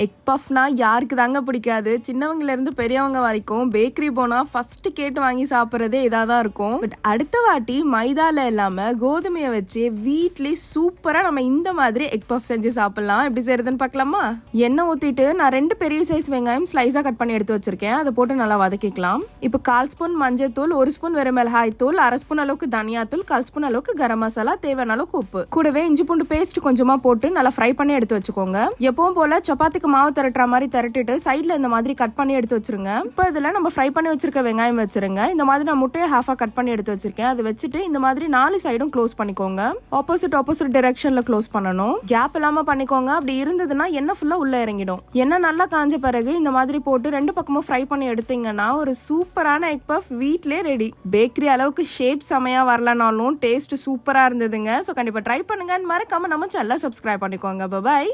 Egg பஃப்னா யாருக்கு தாங்க பிடிக்காது? சின்னவங்கல இருந்து பெரியவங்க வரைக்கும் பேக்கரி போனா ஃபர்ஸ்ட் கேட்டு வாங்கி சாப்பிட்றதே இதாக தான் இருக்கும். பட் அடுத்த வாட்டி மைதால இல்லாம கோதுமையை வச்சு வீட்லயே சூப்பரா நம்ம இந்த மாதிரி எக் பஃப் செஞ்சு சாப்பிடலாம். எப்படி செய்யறதுன்னு பார்க்கலாமா? எண்ணெய் ஊத்திட்டு நான் 2 பெரிய சைஸ் வெங்காயம் ஸ்லைஸா கட் பண்ணி எடுத்து வச்சிருக்கேன். அதை போட்டு நல்லா வதக்கிக்கலாம். இப்போ 1/4 ஸ்பூன் மஞ்சள் தூள், 1 ஸ்பூன் வெறும் மிளகாய் தூள், 1/2 ஸ்பூன் அளவுக்கு தனியா தூள், 1/4 ஸ்பூன் அளவுக்கு கரம் மசாலா, தேவையான அளவுக்கு உப்பு, கூடவே இஞ்சி பூண்டு பேஸ்ட் கொஞ்சமா போட்டு நல்லா ஃப்ரை பண்ணி எடுத்து வச்சுக்கோங்க. எப்பவும் போல சப்பாத்திக்கு மாவு திரட்டுற மாதிரி திரட்டிட்டு சைட்ல இந்த மாதிரி கட் பண்ணி எடுத்து வச்சிருங்க. இப்போ இதுல நம்ம ஃப்ரை பண்ணி வச்சிருக்க வெங்காயம் வச்சிருங்க. இந்த மாதிரி நான் முட்டையை ஹாஃபா கட் பண்ணி எடுத்து வச்சிருக்கேன். அதை வச்சுட்டு இந்த மாதிரி 4 சைடும் க்ளோஸ் பண்ணிக்கோங்க. ஆப்போசிட் டைரக்ஷன்ல க்ளோஸ் பண்ணணும். கேப் இல்லாம பண்ணிக்கோங்க. அப்படி இருந்ததுன்னா எண்ணெய் ஃபுல்லா உள்ள இறங்கிடும். எண்ணெய் நல்லா காஞ்ச பிறகு இந்த மாதிரி போட்டு 2 பக்கமும் ஃப்ரை பண்ணி எடுத்தீங்கன்னா ஒரு சூப்பரான எக் பஃப் வீட்லயே ரெடி. பேக்கரி அளவுக்கு ஷேப் செமையா வரலனாலும் டேஸ்ட் சூப்பரா இருந்ததுங்க. ஸோ கண்டிப்பா ட்ரை பண்ணுங்க. மறக்காம நம்ம சேனலை சப்ஸ்கிரைப் பண்ணிக்கோங்க. பாய்.